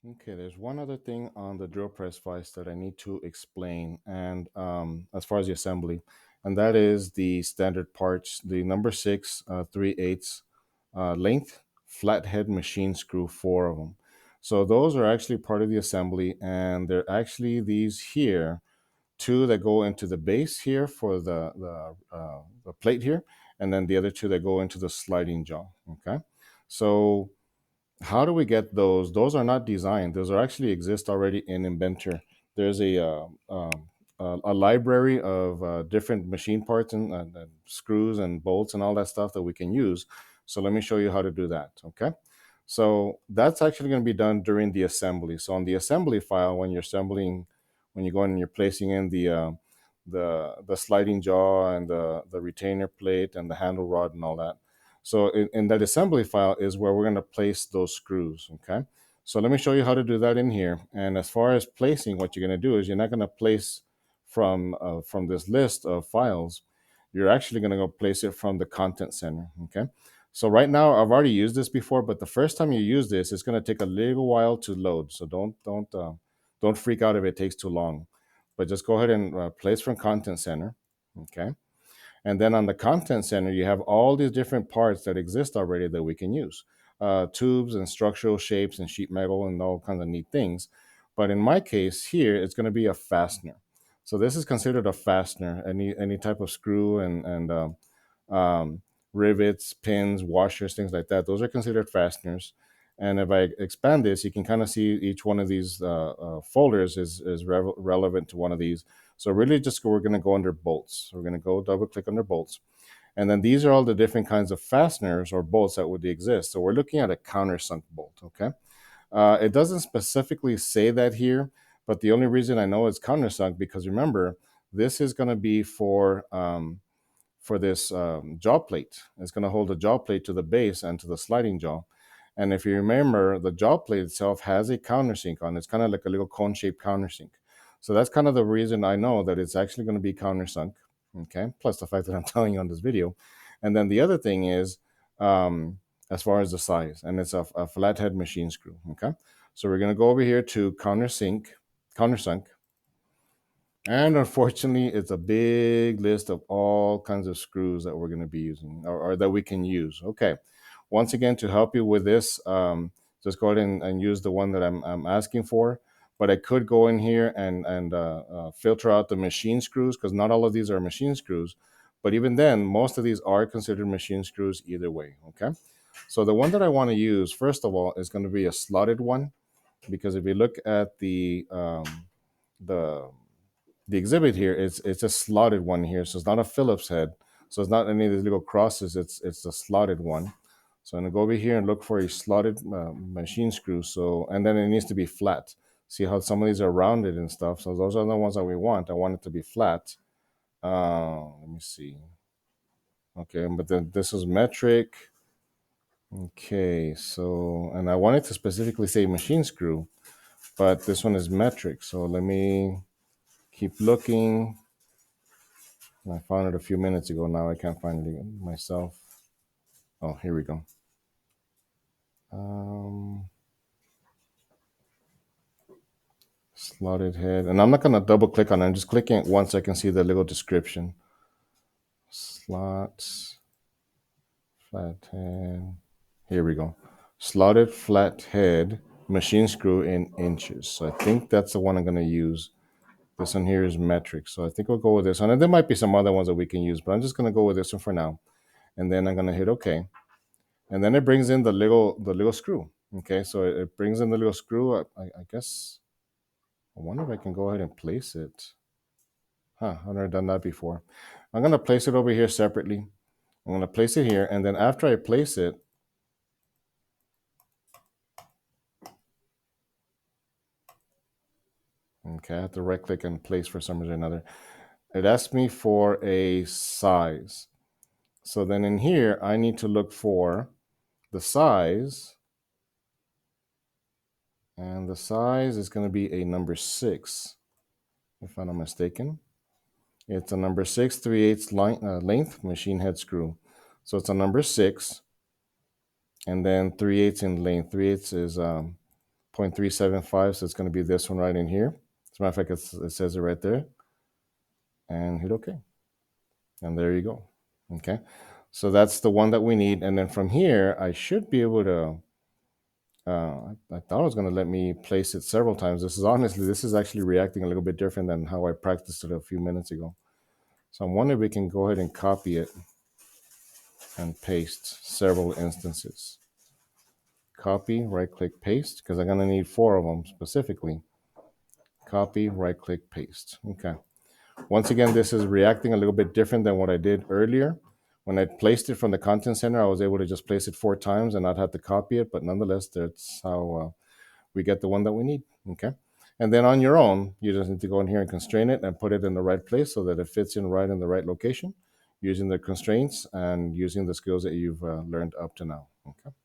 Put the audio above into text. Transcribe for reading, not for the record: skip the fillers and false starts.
Okay, there's one other thing on the drill press vise that I need to explain, and as far as the assembly, and that is the standard parts, the number six, 3/8 length flathead machine screw, four of them. So those are actually part of the assembly, and they're actually these here, two that go into the base here for the plate here, and then the other two that go into the sliding jaw. Okay, so how do we get those? Those are not designed. Those are actually exist already in Inventor. There's a library of different machine parts and screws and bolts and all that stuff that we can use. So let me show you how to do that. Okay. So that's actually going to be done during the assembly. So on the assembly file, when you're assembling, when you go in and you're placing in the sliding jaw and the retainer plate and the handle rod and all that, so in that assembly file is where we're going to place those screws, okay? So let me show you how to do that in here. And as far as placing, what you're going to do is you're not going to place from this list of files. You're actually going to go place it from the content center, okay? So right now, I've already used this before, but the first time you use this, it's going to take a little while to load. So don't freak out if it takes too long, but just go ahead and place from content center, okay? And then on the content center, you have all these different parts that exist already that we can use, tubes and structural shapes and sheet metal and all kinds of neat things. But in my case here, it's going to be a fastener. So this is considered a fastener. Any type of screw and um, rivets, pins, washers, things like that. Those are considered fasteners. And if I expand this, you can kind of see each one of these folders is relevant to one of these. So really just we're going to go under bolts. So we're going to go double click under bolts. And then these are all the different kinds of fasteners or bolts that would exist. So we're looking at a countersunk bolt, okay? It doesn't specifically say that here, but the only reason I know it's countersunk because remember, this is going to be for this jaw plate. It's going to hold the jaw plate to the base and to the sliding jaw. And if you remember, the jaw plate itself has a countersink on it. It's kind of like a little cone shaped countersink. So that's kind of the reason I know that it's actually going to be countersunk. Okay. Plus the fact that I'm telling you on this video. And then the other thing is, as far as the size, and it's a flathead machine screw. Okay. So we're going to go over here to countersunk, and unfortunately, it's a big list of all kinds of screws that we're going to be using or that we can use. Okay. Once again, to help you with this, just go ahead and use the one that I'm asking for. But I could go in here and filter out the machine screws because not all of these are machine screws. But even then, most of these are considered machine screws either way. Okay. So the one that I want to use, first of all, is going to be a slotted one because if you look at the the exhibit here, it's a slotted one here, so it's not a Phillips head, so it's not any of these little crosses. It's a slotted one. So I'm gonna go over here and look for a slotted machine screw. So and then it needs to be flat. See how some of these are rounded and stuff. So those are the ones that we want. I want it to be flat. Let me see. Okay, but then this is metric. Okay, so and I wanted to specifically say machine screw, but this one is metric. So let me keep looking. I found it a few minutes ago. Now I can't find it myself. Oh, here we go. Um, Slotted head. And I'm not going to double click on it. I'm just clicking it once so I can see the little description. Slots, flat head. Here we go. Slotted flat head machine screw in inches. So I think that's the one I'm going to use. This one here is metric. So I think we'll go with this one. And there might be some other ones that we can use, but I'm just going to go with this one for now. And then I'm going to hit OK. And then it brings in the little screw. Okay, so it brings in the little screw. I guess I wonder if I can go ahead and place it. Huh, I've never done that before. I'm gonna place it over here separately. I'm gonna place it here, and then after I place it, okay, I have to right click and place for some reason or another. It asks me for a size. So then in here, I need to look for the size, and the size is gonna be a number 6, if I'm not mistaken. It's a number 6 3/8 length machine head screw. So it's a number 6, and then 3/8 in length. 3/8 is 0.375, so it's going to be this one right in here. As a matter of fact, it says it right there. And hit OK. And there you go. Okay. So that's the one that we need. And then from here, I should be able to, I thought it was going to let me place it several times. This is actually reacting a little bit different than how I practiced it a few minutes ago. So I'm wondering if we can go ahead and copy it and paste several instances. Copy, right click, paste, because I'm going to need 4 of them specifically. Copy, right click, paste. Okay. Once again, this is reacting a little bit different than what I did earlier. When I placed it from the content center, I was able to just place it 4 times and not have to copy it. But nonetheless, that's how we get the one that we need. Okay. And then on your own, you just need to go in here and constrain it and put it in the right place so that it fits in right in the right location using the constraints and using the skills that you've learned up to now. Okay.